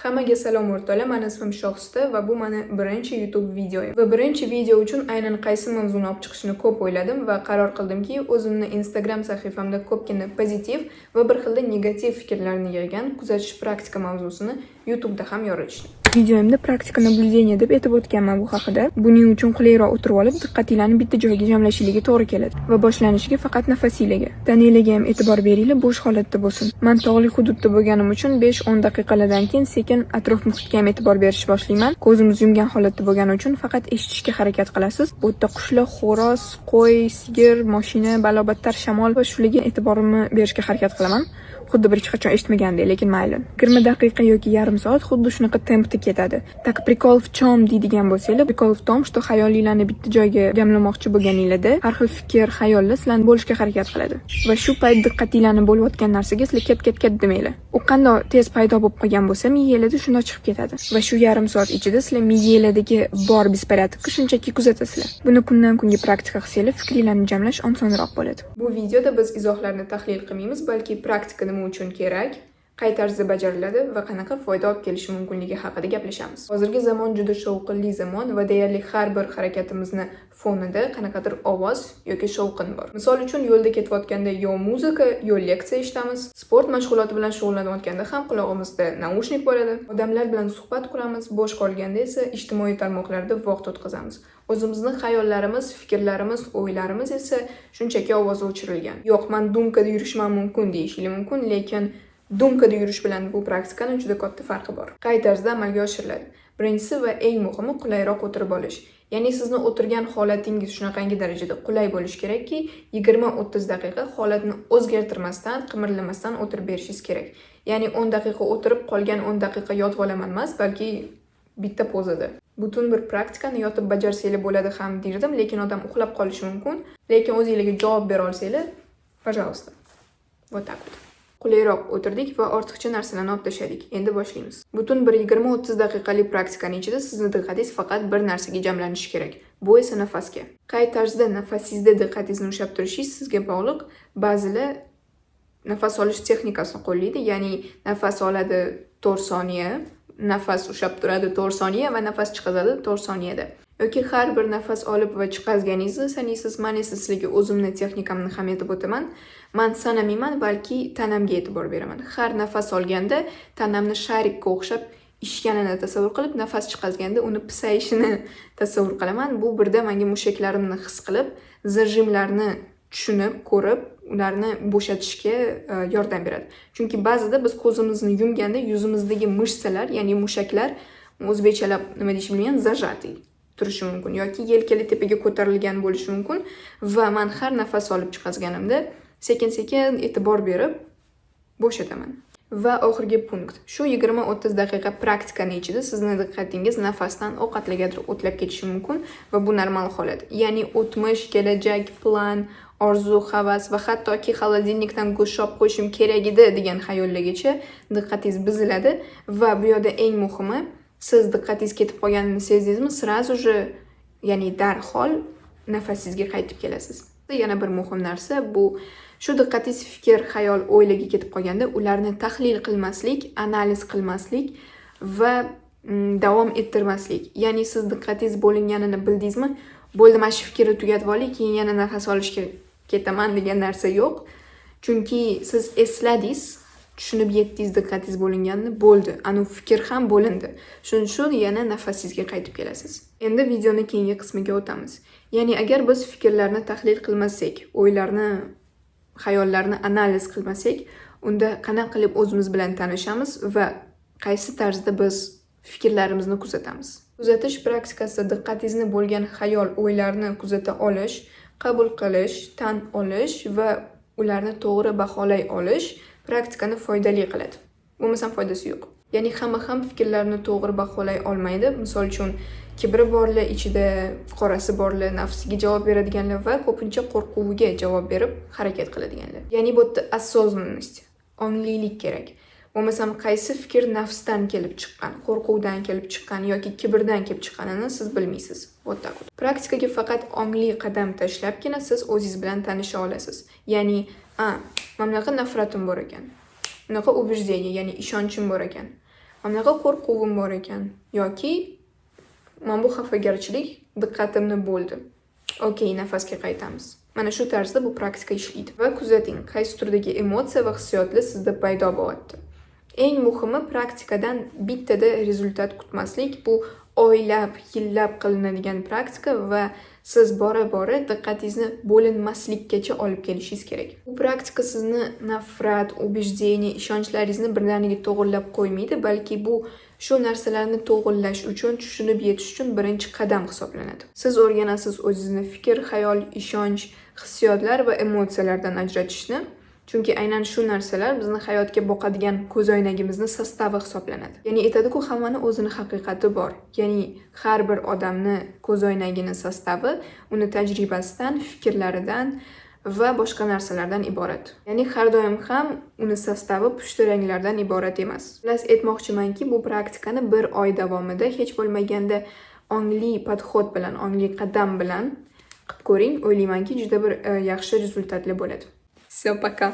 Hammaga salom o'rtoqlar, meni ismim Shohista va bu meni birinchi YouTube videoyim. Va birinchi video uchun aynan qaysi mavzuni olib chiqishni ko'p o'yladim va qaror qildimki, o'zimni Instagram sahifamda ko'pgina pozitiv va bir xilda negativ fikrlarni yig'gan kuzatish praktika mavzusini YouTube'da ham yoritishni. Videoyimda praktika naблюдение deb aytib o'tganman bu haqida. Buning uchun qulayroq o'tirib olib, diqqatinglarni bitta joyga jamlashingiz to'g'ri keladi va boshlanishiga faqat nafasingizga, tanangizga ham e'tibor beringlar, bo'sh holatda bo'lsin. Men tog'li hududda bo'lganim uchun 5-10 daqiqalardan keyin sekin atrof muhitga ham e'tibor berishni boshlayman. Ko'zimiz yumgan holatda bo'lgani uchun faqat eshitishga harakat qilasiz. Bu yerda qushlar, xo'roz, qo'y, sigir, mashina, balobattar, shamol va shularga e'tiborimni berishga harakat qilaman. Xuddi bir hech qachon eshitmagandek, lekin mayli. 20 daqiqa yoki yarim soat xuddi shunaqa tempda ketadi. Tak prikol в чем deydigan bo'lsanglar, prikol в том, что xayolinglarni bitta joyga jamlamoqchi bo'lganingizda har xil fikr, xayollar sizlarni bo'lishga harakat qiladi. Va shu payt diqqatinglarni bo'layotgan narsaga sizlar ket demanglar. U qanday tez paydo bo'lib qolgan bo'lsa, miyanglarda shunday chiqib ketadi. Va shu yarim soat ichida sizlar miyanglardagi bor bespорядкni shunchaki kuzatasizlar. Buni kundan kunga praktika qilsanglar, fikringizni jamlash osonroq bo'ladi. Bu videoda biz izohlarni tahlil qilmaymiz, balki praktika nima uchun kerak, qay tarzda bajariladi va qanaqa foyda olib kelishi mumkinligi haqida gaplashamiz. Hozirgi zamon juda shovqinli zamon va deyarli har bir harakatimizni fonida qanaqadir ovoz yoki shovqin bor. Misol uchun yo'lda ketayotganda yo muzika, yo leksiya eshitamiz. Sport mashg'uloti bilan shug'ullanayotganda ham qulog'imizda naushnik bo'ladi. Odamlar bilan suhbat quramiz, bo'sh qolganda esa ijtimoiy tarmoqlarda vaqt o'tkazamiz. O'zimizning xayollarimiz, fikrlarimiz, o'ylarimiz esa shunchaki ovozi o'chirilgan. Yo'q, men dumkada yurishim mumkin deyishingiz mumkin, lekin dumkada yurish bilan bu praktikaning juda katta farqi bor. Qay tarzda amalga oshiriladi? Birinchisi va eng muhimi qulayroq o'tirib olish. Ya'ni sizni o'tirgan holatingiz shunaqangi darajada qulay bo'lishi kerakki, 20-30 daqiqa holatni o'zgartirmasdan, qimirlamasdan o'tirib berishingiz kerak. Ya'ni 10 daqiqa o'tirib qolgan 10 daqiqa yotib olaman emas, balki bitta pozada. Butun bir praktikani yotib bajarsanglar bo'ladi ham derdim, lekin odam uxlab qolishi mumkin. Lekin o'zingizga javob bera olsanglar, пожалуйста. Вот так вот. Qulayroq o'tirdik va ortiqcha narsalarni olib tashladik. Endi boshlaymiz. Butun bir 20-30 daqiqalik praktikaning ichida sizni diqqatingiz faqat bir narsaga jamlanishi kerak. Bu esa nafasga. Qay tarzda nafasingizda diqqatingizni ushlab turishingiz sizga bog'liq. Ba'zilar nafas olish texnikasini qo'llaydi, ya'ni nafas oladi 4 soniya, nafas ushlab turadi 4 soniya va nafas chiqaradi 4 soniyada. Yoki har bir nafas olib va chiqarganingizni sanaysiz. Men esa sizlarga o'zimning texnikamni ham aytib o'taman. Men sanamayman, balki tanamga e'tibor beraman. Har nafas olganda tanamni sharikka o'xshab ishganini tasavvur qilib, nafas chiqarganda uni pisayishini tasavvur qilaman. Bu birda menga mushaklarimni his qilib, zajimlarni tushunib, ko'rib, ularni bo'shatishga yordam beradi. Chunki ba'zida biz ko'zimizni yumganda yuzimizdagi mышцалар, ya'ni mushaklar, o'zbekchalab nima deyishni bilmayman, zajati turishi mumkin yoki yelkali tepaga ko'tarilgan bo'lishi mumkin va men har nafas olib chiqarganimda sekin-sekin e'tibor berib bo'shataman. Va oxirgi punkt. Shu 20-30 daqiqa praktikaning ichida sizning diqqatingiz nafasdan ovqatlargadir o'tlab ketishi mumkin va bu normal holat. Ya'ni o'tmish, kelajak, plan, orzu, havas va hattoki xolodilnikdan go'sht olib qo'yishim kerak edi degan xayollargacha diqqatingiz buziladi va bu yerda eng muhimi, siz diqqatingiz ketib qolganini sezdingizmi, sразу же, ya'ni darhol nafasingizga qaytib kelasiz. Yana bir muhim narsa bu shu diqqatingiz fikr, xayol, o'ylarga ketib qolganda ularni tahlil qilmaslik, analiz qilmaslik va davom ettirmaslik. Ya'ni siz diqqatingiz bo'linganini bildingizmi? Bo'ldi, mana shu fikrni tugatib oling, keyin yana nafas olishga ketaman degan narsa yo'q. Chunki siz esladingiz, tushunib yetdingiz diqqatingiz bo'linganini, bo'ldi. Anu fikr ham bo'lindi. Shuning uchun yana nafasingizga qaytib kelasiz. Endi videoning keyingi qismiga o'tamiz. Ya'ni agar biz fikrlarni tahlil qilmasak, o'ylarni, xayollarni analiz qilmasak, unda qanaqa qilib o'zimiz bilan tanishamiz va qaysi tarzda biz fikrlarimizni kuzatamiz. Kuzatish praktikasida diqqatingizni bo'lgan xayol, o'ylarni kuzata olish, qabul qilish, tan olish va ularni to'g'ri baholay olish praktikani foydali qiladi. Bo'lmasam foydasi yo'q. Ya'ni hamma ham fikrlarni to'g'ri baholay olmaydi. Misol uchun kibri borlar, ichida qorasi borlar, nafsiga javob beradiganlar va ko'pincha qo'rquviga javob berib harakat qiladiganlar. Ya'ni bu yerda осознанность, onglilik kerak. Bo'lmasam qaysi fikr nafsdan kelib chiqqan, qo'rquvdan kelib chiqqan yoki kibrdan kelib chiqqanini siz bilmaysiz. Вот так вот. Praktikaga faqat ongli qadam tashlabgina siz o'zingiz bilan tanisha olasiz. Ya'ni, mana bunaqa nafratim bor ekan. Bunaqa убеждение, ya'ni ishonchim bor ekan. mana bunaqa qo'rquvim bor ekan yoki mana bu xafagarchilik diqqatimni bo'ldi. Okey, nafasga qaytamiz. Mana shu tarzda bu praktika ishlaydi. Va kuzating, qaysi turdagi emotsiya va hissiyotlar sizda paydo bo'lyapti. Eng muhimi praktikadan bittada rezultat kutmaslik. Bu oylab, yillab qilinadigan praktika va siz bora-bora diqqatingizni bo'linmaslikkacha olib kelishingiz kerak. Bu praktika sizni nafrat, убеждение, ishonchlaringizni birdaniga to'g'irlab qo'ymaydi, balki bu shu narsalarni to'g'irlash uchun, tushunib yetish uchun birinchi qadam hisoblanadi. Siz o'rganasiz o'zingizni fikr, xayol, ishonch, hissiyotlar va emotsiyalardan ajratishni. Chunki aynan shu narsalar bizni hayotga boqadigan ko'zoynagimizni sostavi hisoblanadi. Ya'ni aytadi-ku, hammani o'zini haqiqati bor. Ya'ni har bir odamni ko'zoynagini sostavi uni tajribasidan, fikrlaridan va boshqa narsalardan iborat. Ya'ni har doim ham uni sostavi pushti ranglardan iborat emas. Xullas aytmoqchimanki, bu praktikani bir oy davomida hech bo'lmaganda ongli podxod bilan, ongli qadam bilan qilib ko'ring. O'ylaymanki, juda bir yaxshi rezultatli bo'ladi. Все, пока.